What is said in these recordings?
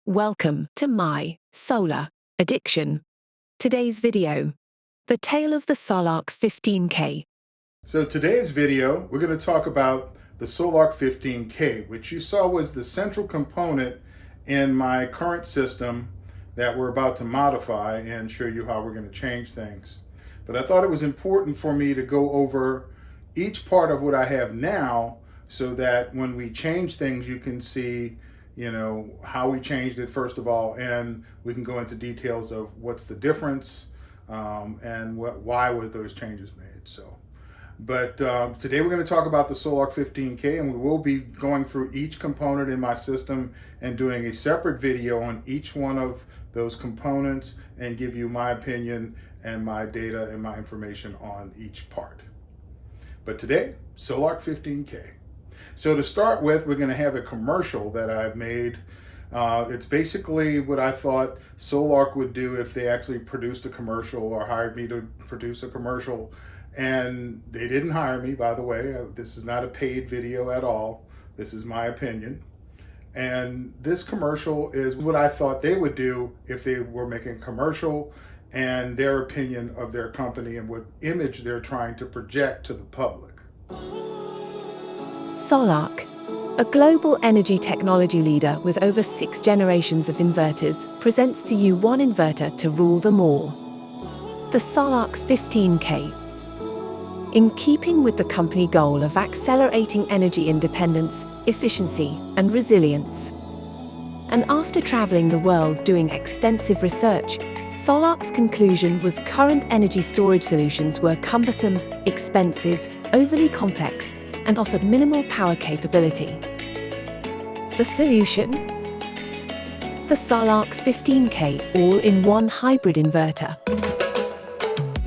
Welcome to my solar addiction. Today's video, the Tale of the Solark 15K. So today's video, we're going to talk about the Solark 15K, which you saw was the central component in my current system that we're about to modify and show you how we're going to change things. But I thought it was important for me to go over each part of what I have now so that when we change things, you can see, how we changed it first of all, and we can go into details of what's the difference and why were those changes made. But today we're going to talk about the Solark 15K, and we will be going through each component in my system and doing a separate video on each one of those components and give you my opinion and my data and my information on each part. But today, Solark 15K. So to start with, we're going to have a commercial that I've made. It's basically what I thought Solark would do if they actually produced a commercial or hired me to produce a commercial. And they didn't hire me, by the way. This is not a paid video at all. This is my opinion. And this commercial is what I thought they would do if they were making a commercial and their opinion of their company and what image they're trying to project to the public. Solark, a global energy technology leader with over 6 generations of inverters, presents to you one inverter to rule them all. The Solark 15K. In keeping with the company goal of accelerating energy independence, efficiency, and resilience. And after traveling the world doing extensive research, Solark's conclusion was current energy storage solutions were cumbersome, expensive, overly complex, and offered minimal power capability. The solution? The Solark 15K All-In-One Hybrid Inverter.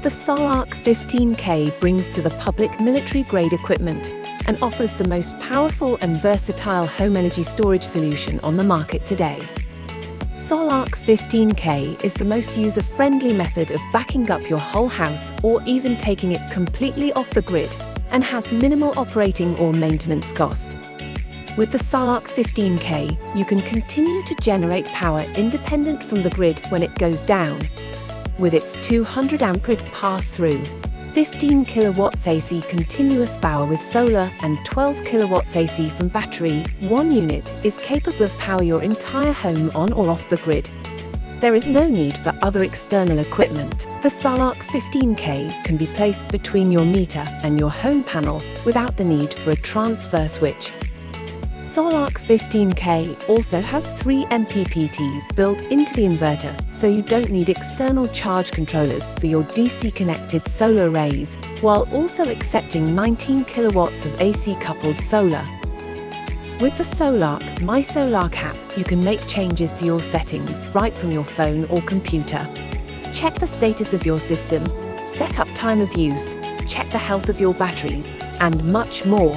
The Solark 15K brings to the public military-grade equipment and offers the most powerful and versatile home energy storage solution on the market today. Solark 15K is the most user-friendly method of backing up your whole house or even taking it completely off the grid, and has minimal operating or maintenance cost. With the Solark 15K, you can continue to generate power independent from the grid when it goes down. With its 200 ampere pass-through, 15 kilowatts AC continuous power with solar and 12 kilowatts AC from battery, one unit is capable of power your entire home on or off the grid. There is no need for other external equipment. The Solark 15K can be placed between your meter and your home panel without the need for a transfer switch. Solark 15K also has 3 MPPTs built into the inverter, so you don't need external charge controllers for your DC-connected solar arrays, while also accepting 19 kilowatts of AC-coupled solar. With the Solark MySolark app, you can make changes to your settings right from your phone or computer. Check the status of your system, set up time of use, check the health of your batteries, and much more.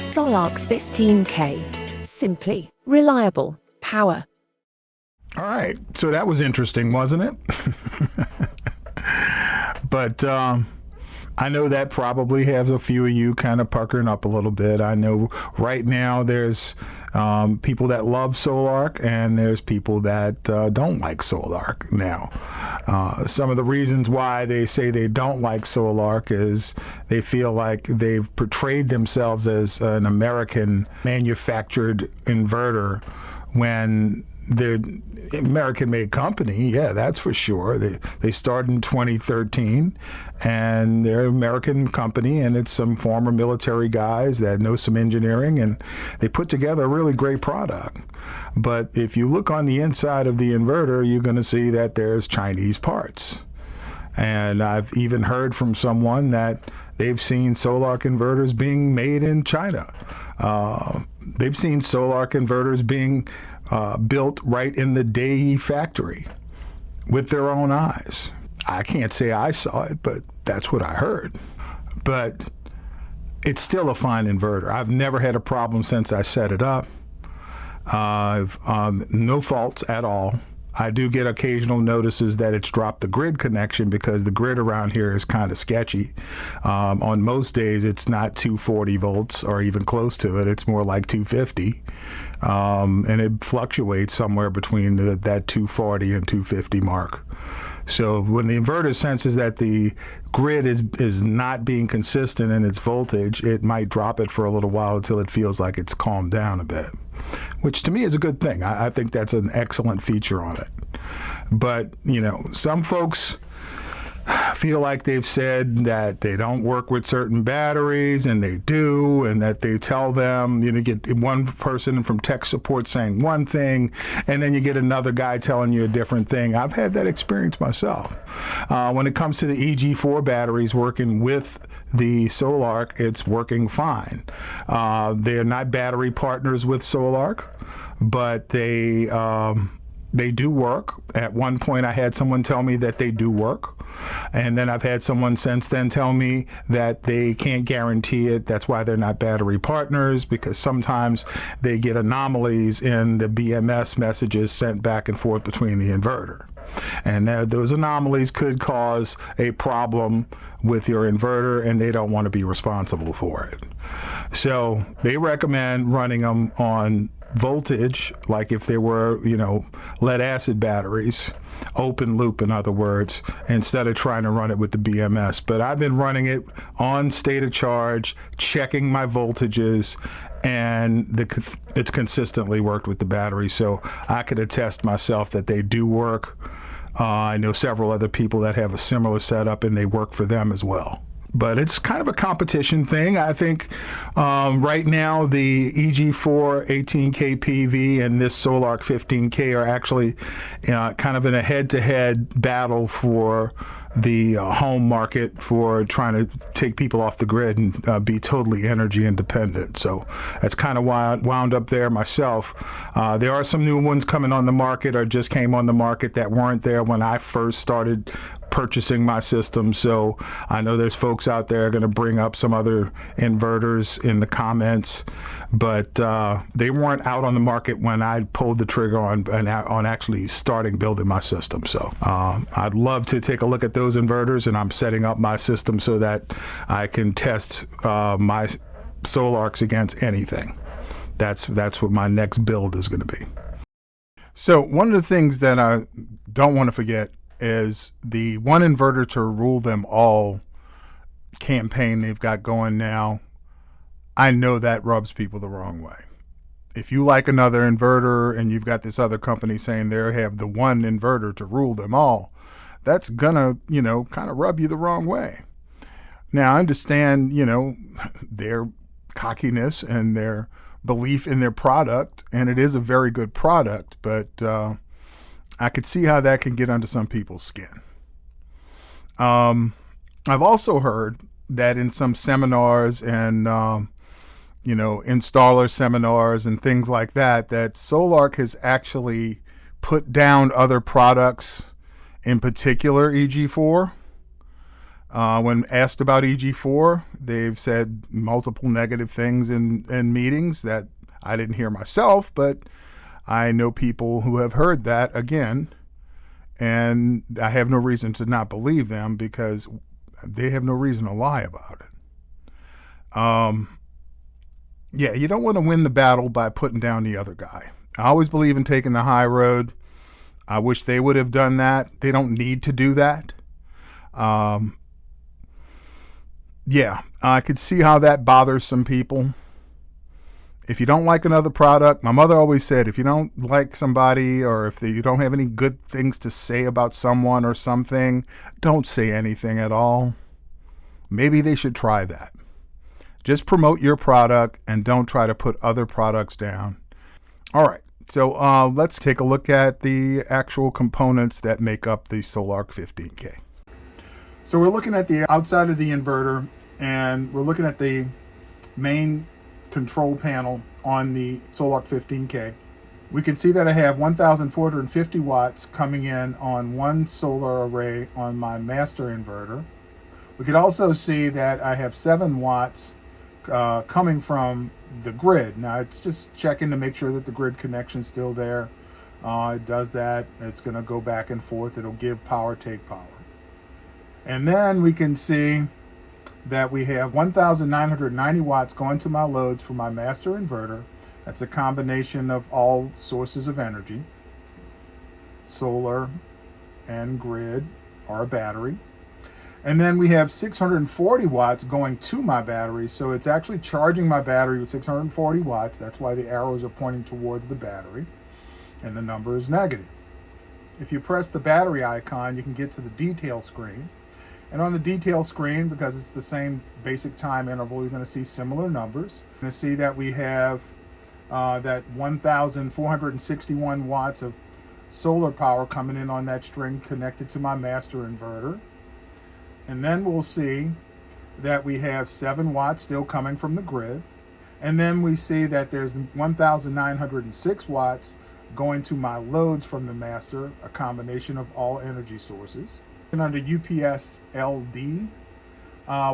Solark 15K. Simply reliable power. All right, so that was interesting, wasn't it? But I know that probably has a few of you kind of puckering up a little bit. I know right now there's people that love Solark and there's people that don't like Solark now. Some of the reasons why they say they don't like Solark is they feel like they've portrayed themselves as an American manufactured inverter when they're American-made company, yeah, that's for sure. They started in 2013, and they're an American company, and it's some former military guys that know some engineering, and they put together a really great product. But if you look on the inside of the inverter, you're going to see that there's Chinese parts. And I've even heard from someone that they've seen Solark inverters being made in China. They've seen Solark inverters being built right in the Dae factory with their own eyes. I can't say I saw it, but that's what I heard. But it's still a fine inverter. I've never had a problem since I set it up. No faults at all. I do get occasional notices that it's dropped the grid connection because the grid around here is kind of sketchy. On most days, it's not 240 volts or even close to it. It's more like 250. and it fluctuates somewhere between that 240 and 250 mark. So when the inverter senses that the grid is not being consistent in its voltage, it might drop it for a little while until it feels like it's calmed down a bit, which to me is a good thing. I think that's an excellent feature on it. But, you know, some folks feel like they've said that they don't work with certain batteries, and they do, and that they tell them, you know, get one person from tech support saying one thing, and then you get another guy telling you a different thing. I've had that experience myself. When it comes to the EG4 batteries working with the Solark, it's working fine. They're not battery partners with Solark, but they do work. At one point, I had someone tell me that they do work. And then I've had someone since then tell me that they can't guarantee it. That's why they're not battery partners, because sometimes they get anomalies in the BMS messages sent back and forth between the inverter. And those anomalies could cause a problem with your inverter, and they don't want to be responsible for it. So they recommend running them on voltage, like if they were, you know, lead acid batteries, open loop in other words, instead of trying to run it with the BMS. But I've been running it on state of charge, checking my voltages, and it's consistently worked with the battery. So I could attest myself that they do work. I know several other people that have a similar setup, and they work for them as well. But it's kind of a competition thing. I think right now the EG4 18K PV and this Solark 15K are actually kind of in a head-to-head battle for the home market, for trying to take people off the grid and be totally energy independent. So that's kind of why I wound up there myself. There are some new ones coming on the market, or just came on the market, that weren't there when I first started purchasing my system. So I know there's folks out there going to bring up some other inverters in the comments, but they weren't out on the market when I pulled the trigger on actually starting building my system. So I'd love to take a look at those inverters, and I'm setting up my system so that I can test my Solarks against anything. That's what my next build is going to be. So one of the things that I don't want to forget is the one inverter to rule them all campaign they've got going now. I know that rubs people the wrong way. If you like another inverter and you've got this other company saying they have the one inverter to rule them all, that's gonna, you know, kind of rub you the wrong way. Now, I understand, you know, their cockiness and their belief in their product, and it is a very good product, but I could see how that can get under some people's skin. I've also heard that in some seminars and, you know, installer seminars and things like that, that Solark has actually put down other products, in particular EG4. When asked about EG4, they've said multiple negative things in meetings that I didn't hear myself, but I know people who have heard that again, and I have no reason to not believe them, because they have no reason to lie about it. Yeah, you don't want to win the battle by putting down the other guy. I always believe in taking the high road. I wish they would have done that. They don't need to do that. Yeah, I could see how that bothers some people. If you don't like another product, my mother always said, if you don't like somebody, or if you don't have any good things to say about someone or something, don't say anything at all. Maybe they should try that. Just promote your product and don't try to put other products down. All right, so let's take a look at the actual components that make up the Solark 15K. So we're looking at the outside of the inverter, and we're looking at the main control panel on the Solark 15K. We can see that I have 1,450 watts coming in on one solar array on my master inverter. We could also see that I have 7 watts coming from the grid. Now it's just checking to make sure that the grid connection's still there. It does that. It's going to go back and forth. It'll give power, take power. And then we can see that we have 1,990 watts going to my loads for my master inverter, That's a combination of all sources of energy, solar and grid, or a battery. And then we have 640 watts going to my battery, so it's actually charging my battery with 640 watts. That's why the arrows are pointing towards the battery, and the number is negative. If you press the battery icon, you can get to the detail screen. And on the detail screen, because it's the same basic time interval, you're going to see similar numbers. You're going to see that we have that 1,461 watts of solar power coming in on that string connected to my master inverter. And then we'll see that we have 7 watts still coming from the grid. And then we see that there's 1,906 watts going to my loads from the master, a combination of all energy sources. And under UPS LD,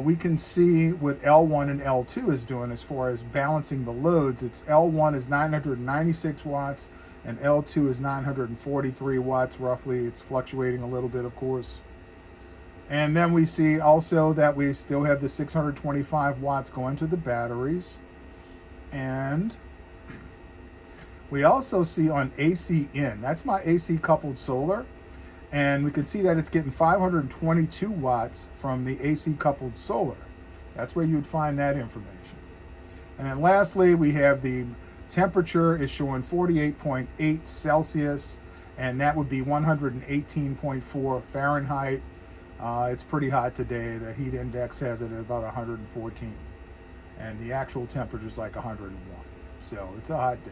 we can see what L1 and L2 is doing as far as balancing the loads. It's L1 is 996 watts and L2 is 943 watts roughly. It's fluctuating a little bit, of course. And then we see also that we still have the 625 watts going to the batteries. And we also see on AC in, that's my AC coupled solar. And we can see that it's getting 522 watts from the AC coupled solar. That's where you would find that information. And then lastly, we have the temperature is showing 48.8 Celsius, and that would be 118.4 Fahrenheit. It's pretty hot today. The heat index has it at about 114. And the actual temperature is like 101. So it's a hot day.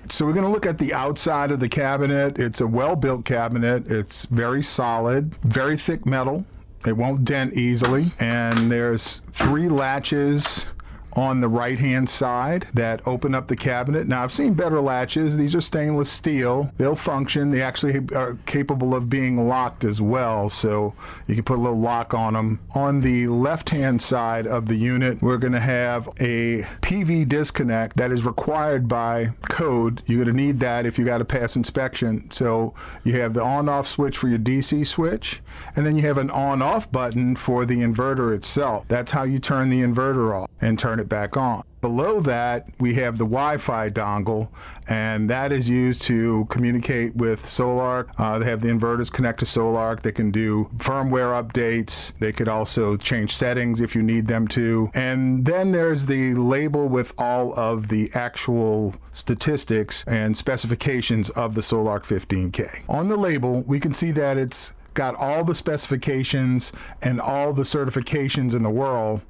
So we're going to look at the outside of the cabinet. It's a well-built cabinet. It's very solid, very thick metal. It won't dent easily. And there's 3 latches on the right-hand side that open up the cabinet. Now, I've seen better latches. These are stainless steel. They'll function. They actually are capable of being locked as well, so you can put a little lock on them. On the left-hand side of the unit, we're going to have a PV disconnect that is required by code. You're going to need that if you got to pass inspection. So you have the on-off switch for your DC switch, and then you have an on-off button for the inverter itself. That's how you turn the inverter off and turn it back on. Below that, we have the Wi-Fi dongle, and that is used to communicate with Solark. They have the inverters connect to Solark. They can do firmware updates. They could also change settings if you need them to. And then there's the label with all of the actual statistics and specifications of the Solark 15K. On the label, we can see that it's got all the specifications and all the certifications in the world.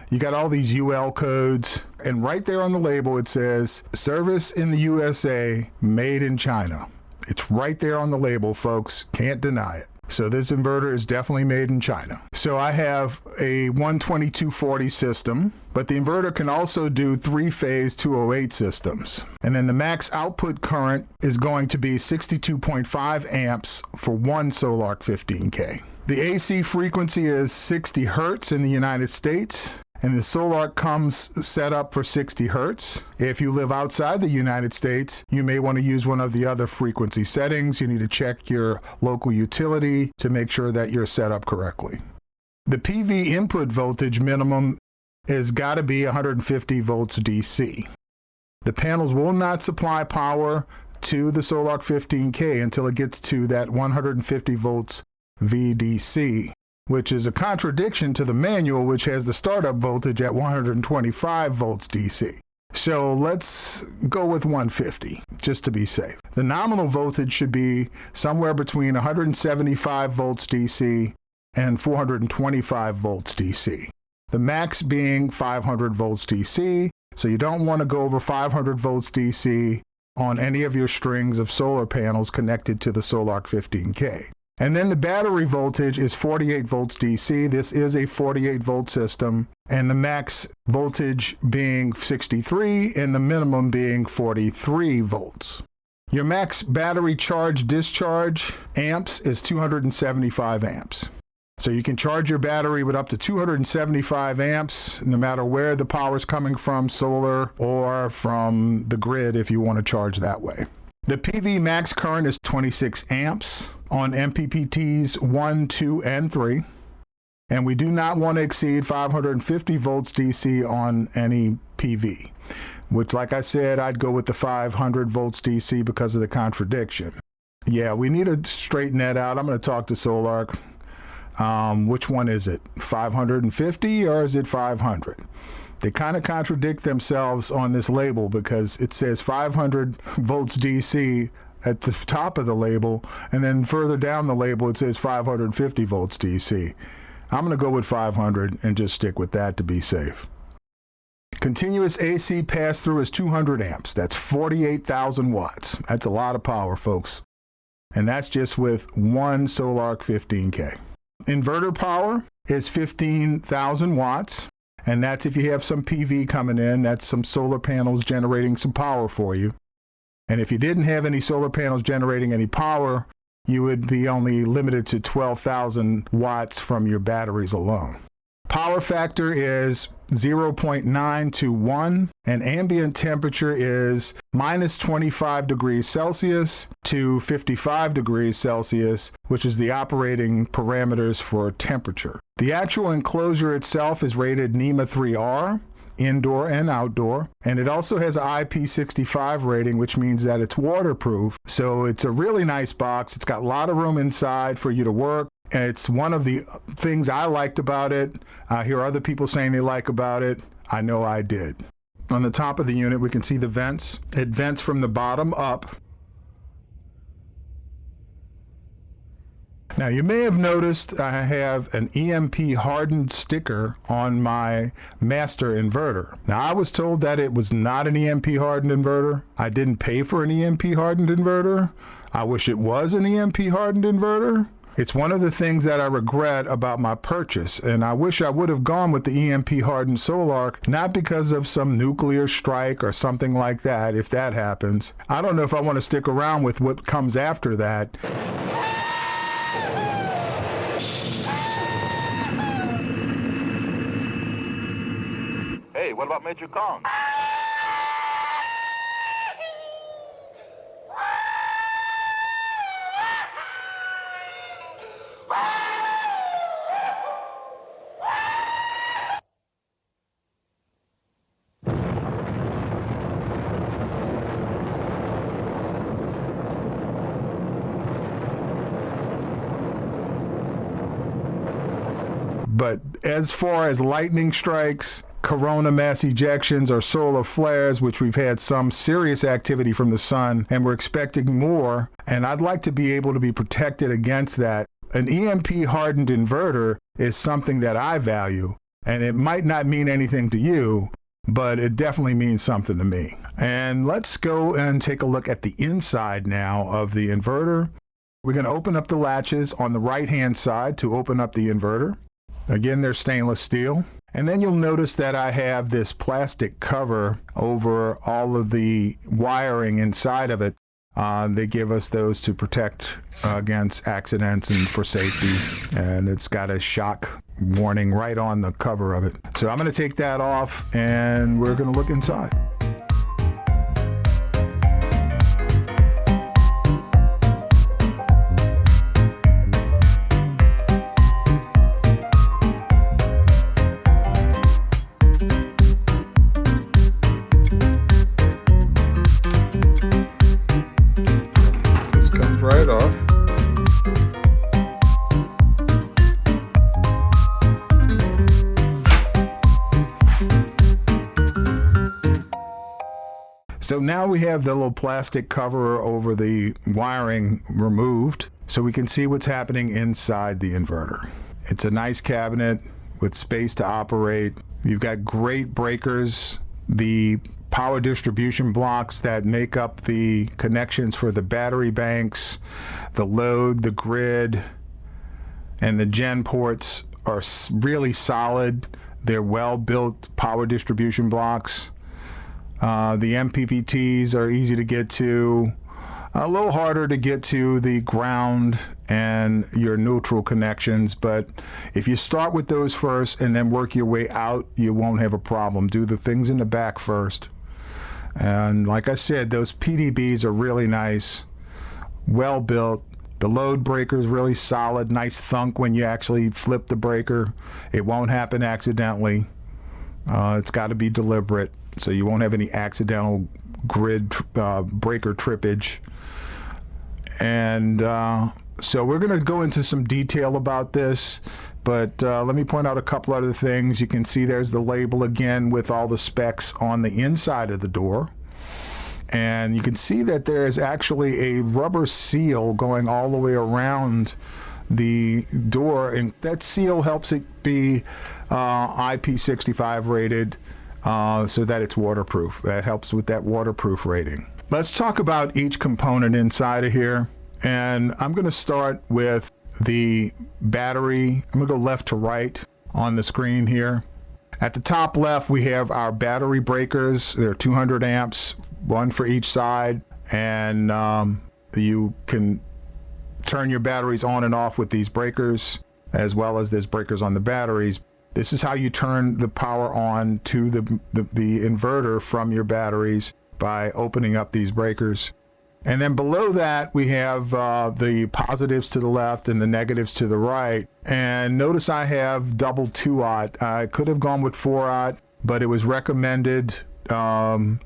You got all these UL codes, and right there on the label it says, service in the USA, made in China. It's right there on the label, folks. Can't deny it. So this inverter is definitely made in China. So I have a 12240 system, but the inverter can also do 3-phase 208 systems. And then the max output current is going to be 62.5 amps for one Solark 15K. The AC frequency is 60 hertz in the United States. And the Solark comes set up for 60 hertz. If you live outside the United States, you may want to use one of the other frequency settings. You need to check your local utility to make sure that you're set up correctly. The PV input voltage minimum has got to be 150 volts DC. The panels will not supply power to the Solark 15K until it gets to that 150 volts VDC, which is a contradiction to the manual, which has the startup voltage at 125 volts DC. So let's go with 150, just to be safe. The nominal voltage should be somewhere between 175 volts DC and 425 volts DC. The max being 500 volts DC, so you don't want to go over 500 volts DC on any of your strings of solar panels connected to the Solark 15K. And then the battery voltage is 48 volts DC. This is a 48 volt system, and the max voltage being 63 and the minimum being 43 volts. Your max battery charge discharge amps is 275 amps. So you can charge your battery with up to 275 amps, no matter where the power is coming from, solar or from the grid if you want to charge that way. The PV max current is 26 amps on MPPTs 1, 2, and 3. And we do not want to exceed 550 volts DC on any PV. which, like I said, I'd go with the 500 volts DC because of the contradiction. Yeah, we need to straighten that out. I'm going to talk to Solark. Which one is it? 550 or is it 500? They kind of contradict themselves on this label because it says 500 volts DC at the top of the label, and then further down the label it says 550 volts DC. I'm going to go with 500 and just stick with that to be safe. Continuous AC pass-through is 200 amps. That's 48,000 watts. That's a lot of power, folks. And that's just with one Solark 15K. Inverter power is 15,000 watts. And that's if you have some PV coming in, that's some solar panels generating some power for you. And if you didn't have any solar panels generating any power, you would be only limited to 12,000 watts from your batteries alone. Power factor is 0.9 to 1, and ambient temperature is minus 25 degrees Celsius to 55 degrees Celsius, which is the operating parameters for temperature. The actual enclosure itself is rated NEMA 3R, indoor and outdoor, and it also has an IP65 rating, which means that it's waterproof. So it's a really nice box. It's got a lot of room inside for you to work. And it's one of the things I liked about it. I hear other people saying they like about it. I know I did. On the top of the unit, we can see the vents. It vents from the bottom up. Now, you may have noticed I have an EMP hardened sticker on my master inverter. Now, I was told that it was not an EMP hardened inverter. I didn't pay for an EMP hardened inverter. I wish it was an EMP hardened inverter. It's one of the things that I regret about my purchase, and I wish I would have gone with the EMP hardened Solark, not because of some nuclear strike or something like that, if that happens. I don't know if I want to stick around with what comes after that. Hey, what about Major Kong? But as far as lightning strikes, corona mass ejections, or solar flares, which we've had some serious activity from the sun, and we're expecting more, and I'd like to be able to be protected against that. An EMP hardened inverter is something that I value, and it might not mean anything to you, but it definitely means something to me. And let's go and take a look at the inside now of the inverter. We're going to open up the latches on the right-hand side to open up the inverter. Again, they're stainless steel. And then you'll notice that I have this plastic cover over all of the wiring inside of it. They give us those to protect against accidents and for safety. And it's got a shock warning right on the cover of it. So I'm going to take that off and we're going to look inside. Right off. So now we have the little plastic cover over the wiring removed, so we can see what's happening inside the inverter. It's a nice cabinet with space to operate. You've got great breakers. The power distribution blocks that make up the connections for the battery banks, the load, the grid, and the gen ports are really solid. They're well-built power distribution blocks. The MPPTs are easy to get to. A little harder to get to the ground and your neutral connections, but if you start with those first and then work your way out, you won't have a problem. Do the things in the back first. And like I said, those PDBs are really nice, well built. The load breaker is really solid, nice thunk when you actually flip the breaker. It won't happen accidentally. It's got to be deliberate. so you won't have any accidental grid breaker trippage. And so we're going to go into some detail about this, but let me point out a couple other things. You can see there's the label again with all the specs on the inside of the door. And you can see that there is actually a rubber seal going all the way around the door, and that seal helps it be IP65 rated so that it's waterproof. That helps with that waterproof rating. Let's talk about each component inside of here, and I'm going to start with the battery. I'm going to go left to right on the screen here. At the top left, we have our battery breakers. They're 200 amps, one for each side, and you can turn your batteries on and off with these breakers, as well as there's breakers on the batteries. This is how you turn the power on to the inverter from your batteries, by opening up these breakers. And then below that, we have the positives to the left and the negatives to the right. And notice I have double 2-aught. I could have gone with 4-aught, but it was recommended in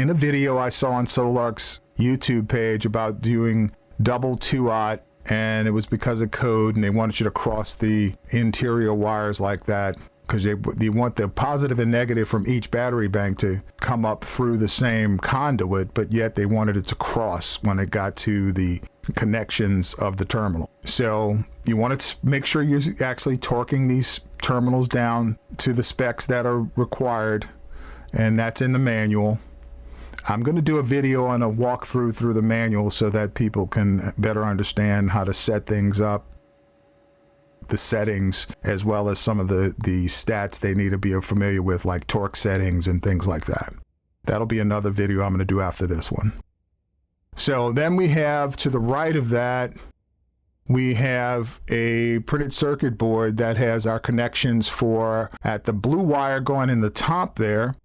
a video I saw on Solark's YouTube page about doing double 2-aught, and it was because of code, and they wanted you to cross the interior wires like that, because you want the positive and negative from each battery bank to come up through the same conduit, but yet they wanted it to cross when it got to the connections of the terminal. So you want to make sure you're actually torquing these terminals down to the specs that are required, and that's in the manual. I'm going to do a video on a walkthrough through the manual so that people can better understand how to set things up, the settings, as well as some of the stats they need to be familiar with, like torque settings and things like that. That'll be another video I'm going to do after this one. So then we have, to the right of that, we have a printed circuit board that has our connections for, at the blue wire going in the top there,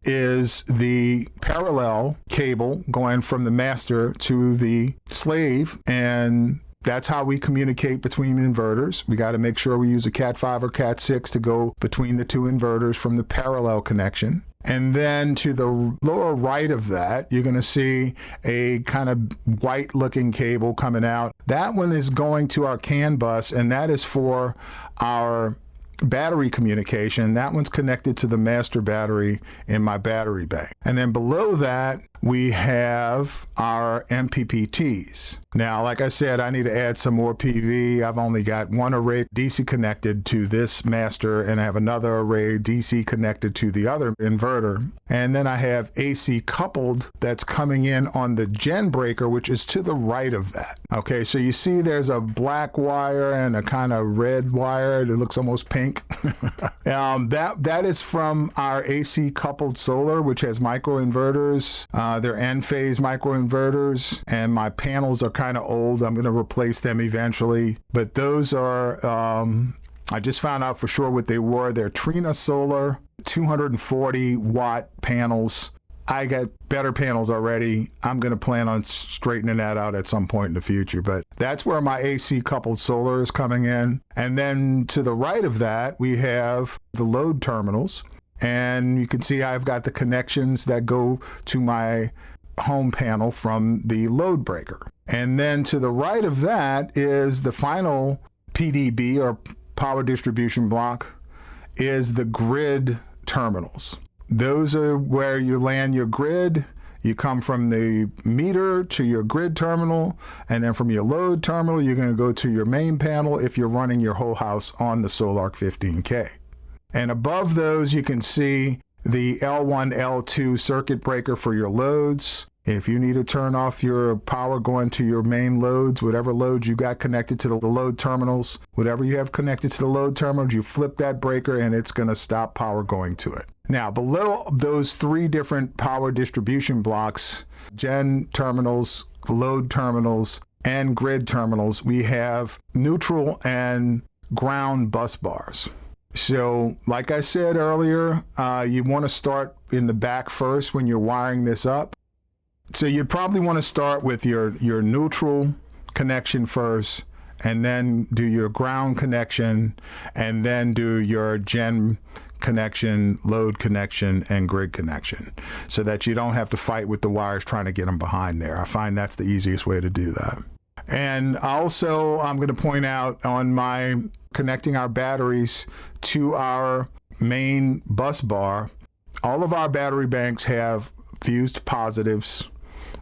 is the parallel cable going from the master to the slave, and that's how we communicate between inverters. We got to make sure we use a Cat 5 or Cat 6 to go between the two inverters from the parallel connection. And then to the lower right of that, you're going to see a kind of white looking cable coming out. That one is going to our CAN bus, and that is for our battery communication. That one's connected to the master battery in my battery bank. And then below that, we have our MPPTs. Now, like I said, I need to add some more PV. I've only got one array DC connected to this master, and I have another array DC connected to the other inverter. And then I have AC coupled that's coming in on the gen breaker, which is to the right of that. Okay, so you see there's a black wire and a kind of red wire that looks almost pink. That is from our AC coupled solar, which has microinverters. They're N-phase microinverters, and my panels are kind of old. I'm going to replace them eventually. But those are, I just found out for sure what they were. They're Trina Solar 240 watt panels. I got better panels already. I'm going to plan on straightening that out at some point in the future. But that's where my AC coupled solar is coming in. And then to the right of that, we have the load terminals. And you can see I've got the connections that go to my home panel from the load breaker. And then to the right of that is the final PDB, or power distribution block, is the grid terminals. Those are where you land your grid. You come from the meter to your grid terminal, and then from your load terminal, you're going to go to your main panel if you're running your whole house on the Solark 15K. And above those, you can see the L1, L2 circuit breaker for your loads. If you need to turn off your power going to your main loads, whatever loads you got connected to the load terminals, whatever you have connected to the load terminals, you flip that breaker and it's going to stop power going to it. Now, below those three different power distribution blocks, gen terminals, load terminals, and grid terminals, we have neutral and ground bus bars. So, like I said earlier, you want to start in the back first when you're wiring this up. So you'd probably want to start with your neutral connection first, and then do your ground connection, and then do your gen connection, load connection, and grid connection, so that you don't have to fight with the wires trying to get them behind there. I find that's the easiest way to do that. And also, I'm going to point out on my connecting our batteries to our main bus bar, all of our battery banks have fused positives.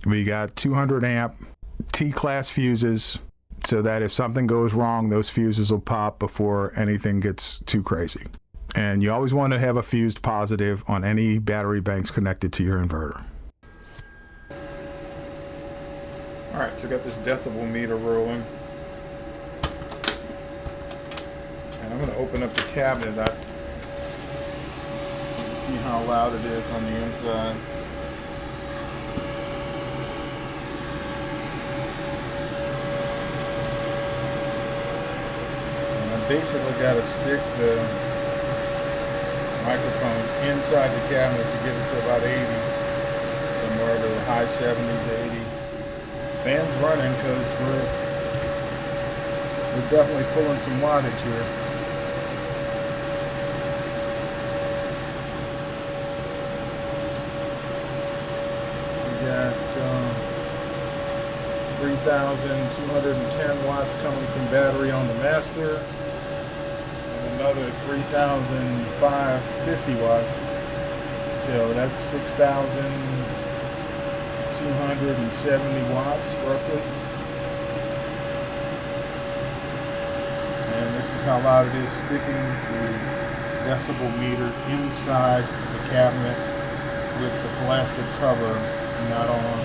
We got 200 amp T-class fuses, so that if something goes wrong, those fuses will pop before anything gets too crazy. And you always want to have a fused positive on any battery banks connected to your inverter. All right, so I got this decibel meter rolling. And I'm going to open up the cabinet. You can see how loud it is on the inside. Basically got to stick the microphone inside the cabinet to get it to about 80, somewhere to the high 70s, 80. Fan's running because we're definitely pulling some wattage here. We got 3,210 watts coming from battery on the master. Another 3,550 watts, so that's 6,270 watts roughly. And this is how loud it is sticking the decibel meter inside the cabinet with the plastic cover not on.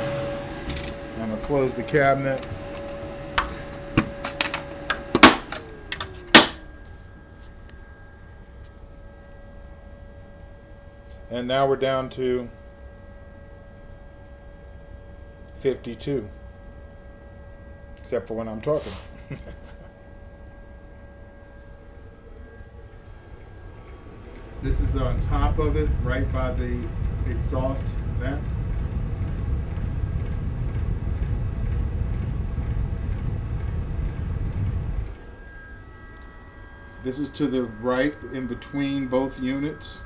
I'm going to close the cabinet. And now we're down to 52, except for when I'm talking. This is on top of it, right by the exhaust vent. This is to the right in between both units.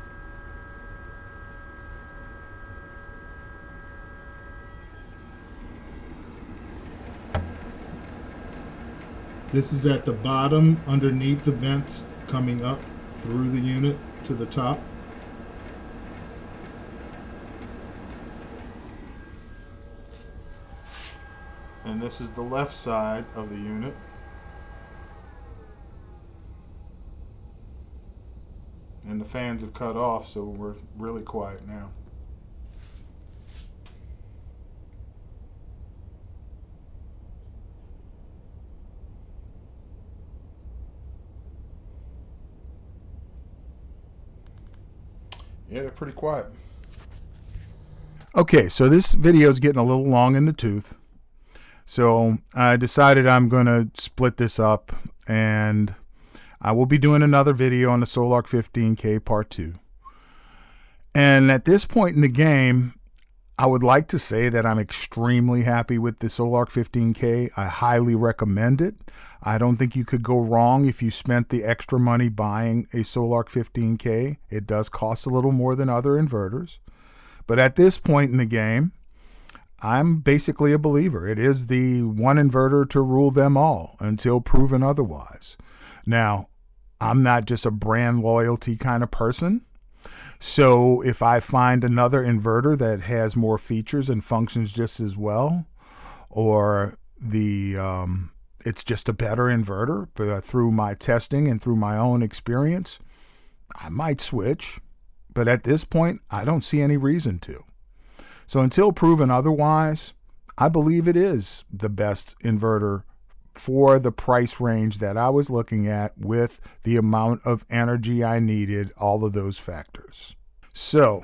This is at the bottom underneath the vents coming up through the unit to the top. And this is the left side of the unit. And the fans have cut off, so we're really quiet now. Yeah, they're pretty quiet. Okay, so this video is getting a little long in the tooth. So I decided I'm going to split this up, and I will be doing another video on the Solark 15K Part 2. And at this point in the game, I would like to say that I'm extremely happy with the Solark 15K. I highly recommend it. I don't think you could go wrong if you spent the extra money buying a Solark 15K. It does cost a little more than other inverters. But at this point in the game, I'm basically a believer. It is the one inverter to rule them all until proven otherwise. Now, I'm not just a brand loyalty kind of person. So if I find another inverter that has more features and functions just as well, or it's just a better inverter, but through my testing and through my own experience, I might switch. But at this point, I don't see any reason to. So until proven otherwise, I believe it is the best inverter for the price range that I was looking at with the amount of energy I needed, all of those factors. So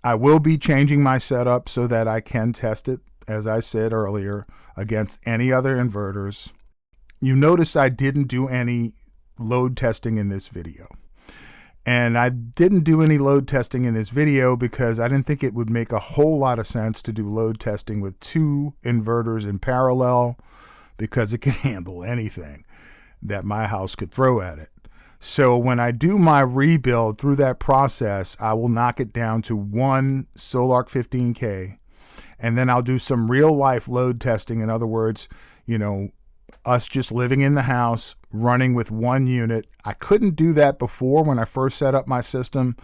I will be changing my setup so that I can test it, as I said earlier, against any other inverters. You notice I didn't do any load testing in this video. And I didn't do any load testing in this video because I didn't think it would make a whole lot of sense to do load testing with two inverters in parallel, because it can handle anything that my house could throw at it. So when I do my rebuild through that process, I will knock it down to one Solark 15K, and then I'll do some real life load testing. In other words, us just living in the house, running with one unit. I couldn't do that before when I first set up my system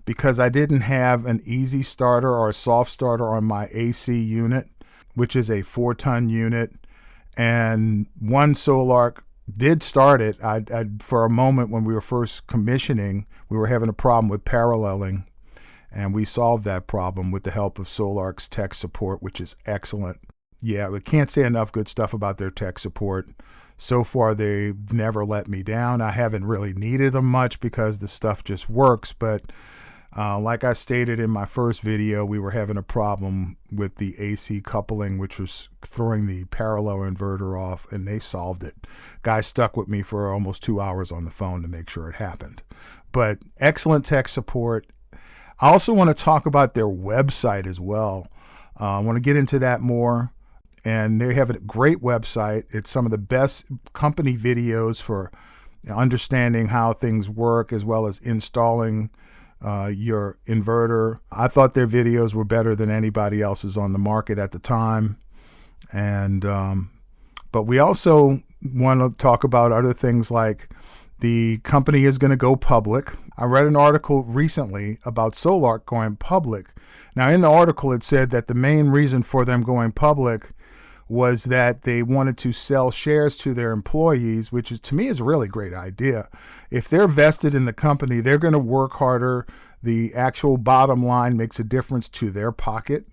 because I didn't have an easy starter or a soft starter on my AC unit, which is a 4-ton unit. And one Solark did start it. For a moment when we were first commissioning, we were having a problem with paralleling, and we solved that problem with the help of Solark's tech support, which is excellent. Yeah, we can't say enough good stuff about their tech support. So far, they've never let me down. I haven't really needed them much because the stuff just works. But like I stated in my first video, we were having a problem with the AC coupling, which was throwing the parallel inverter off, and they solved it. Guy stuck with me for almost 2 hours on the phone to make sure it happened. But excellent tech support. I also want to talk about their website as well. I want to get into that more. And they have a great website. It's some of the best company videos for understanding how things work, as well as installing your inverter. I thought their videos were better than anybody else's on the market at the time. And but we also want to talk about other things like the company is going to go public. I read an article recently about Solark going public. Now, in the article, it said that the main reason for them going public was that they wanted to sell shares to their employees, which is, to me, is a really great idea. If they're vested in the company, they're going to work harder. The actual bottom line makes a difference to their pocket.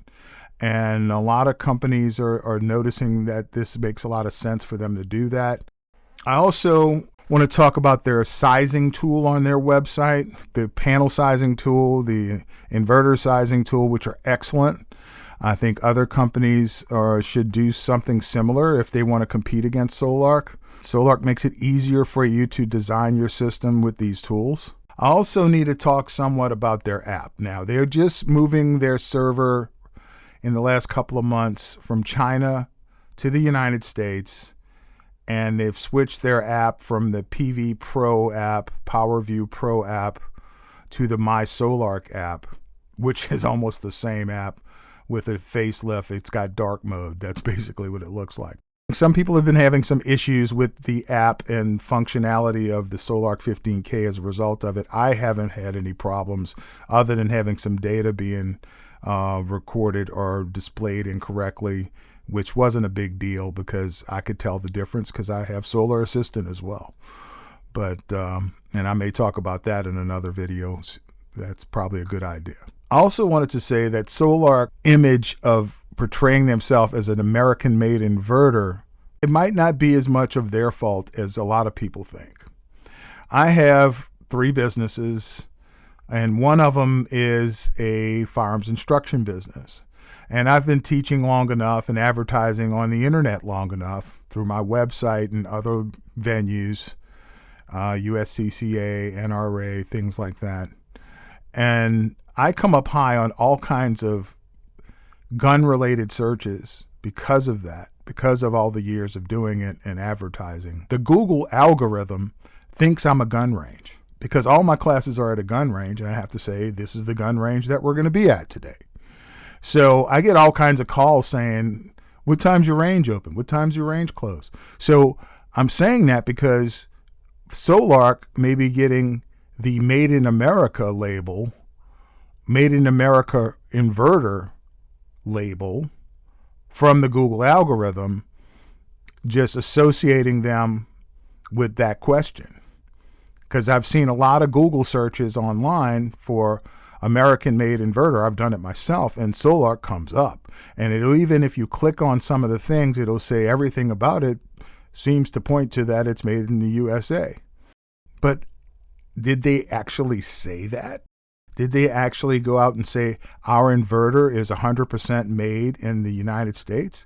And a lot of companies are noticing that this makes a lot of sense for them to do that. I also want to talk about their sizing tool on their website, the panel sizing tool, the inverter sizing tool, which are excellent. I think other companies should do something similar if they want to compete against Solark. Solark makes it easier for you to design your system with these tools. I also need to talk somewhat about their app. Now, they're just moving their server in the last couple of months from China to the United States, and they've switched their app from the PV Pro app, PowerView Pro app, to the MySolark app, which is almost the same app. With a facelift, it's got dark mode. That's basically what it looks like. Some people have been having some issues with the app and functionality of the Solark 15K as a result of it. I haven't had any problems other than having some data being recorded or displayed incorrectly, which wasn't a big deal because I could tell the difference because I have Solar Assistant as well. But, and I may talk about that in another video. That's probably a good idea. I also wanted to say that Solark image of portraying themselves as an American-made inverter, it might not be as much of their fault as a lot of people think. I have 3 businesses, and one of them is a firearms instruction business. And I've been teaching long enough and advertising on the internet long enough through my website and other venues, USCCA, NRA, things like that. And I come up high on all kinds of gun-related searches because of that, because of all the years of doing it and advertising. The Google algorithm thinks I'm a gun range because all my classes are at a gun range, and I have to say, this is the gun range that we're going to be at today. So I get all kinds of calls saying, what time's your range open? What time's your range close? So I'm saying that because Solark may be getting the Made in America label, Made in America inverter label from the Google algorithm, just associating them with that question. Because I've seen a lot of Google searches online for American-made inverter. I've done it myself, and Solark comes up. And it'll, even if you click on some of the things, it'll say everything about it seems to point to that it's made in the USA. But did they actually say that? Did they actually go out and say our inverter is 100% made in the United States?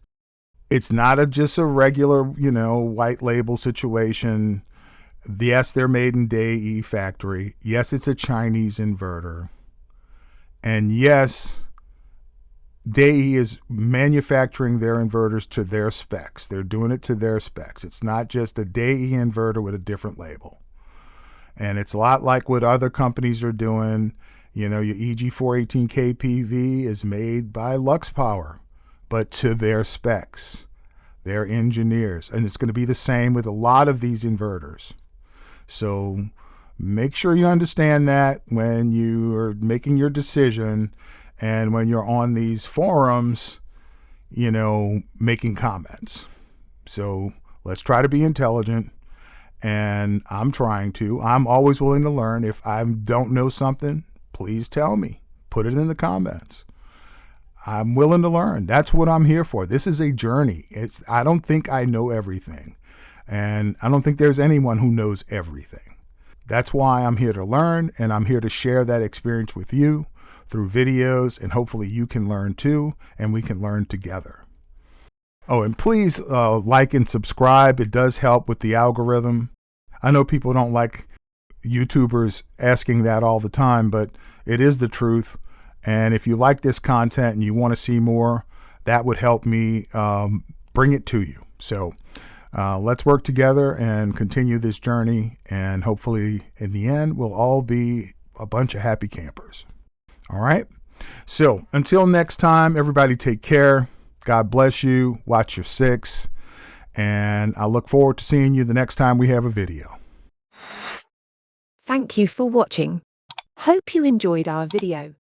It's not just a regular, white label situation. Yes, they're made in Dae factory. Yes, it's a Chinese inverter. And yes, Dae is manufacturing their inverters to their specs. They're doing it to their specs. It's not just a Dae inverter with a different label. And it's a lot like what other companies are doing. You know, your EG4 18K PV is made by Lux Power, but to their specs, their engineers. And it's going to be the same with a lot of these inverters. So make sure you understand that when you are making your decision and when you're on these forums, you know, making comments. So let's try to be intelligent. And I'm trying to. I'm always willing to learn. If I don't know something, please tell me. Put it in the comments. I'm willing to learn. That's what I'm here for. This is a journey. I don't think I know everything. And I don't think there's anyone who knows everything. That's why I'm here to learn, and I'm here to share that experience with you through videos, and hopefully you can learn too, and we can learn together. Oh, and please like and subscribe. It does help with the algorithm. I know people don't like YouTubers asking that all the time, but it is the truth. And if you like this content and you want to see more, that would help me bring it to you. So let's work together and continue this journey. And hopefully in the end, we'll all be a bunch of happy campers. All right. So until next time, everybody take care. God bless you. Watch your six. And I look forward to seeing you the next time we have a video. Thank you for watching. Hope you enjoyed our video.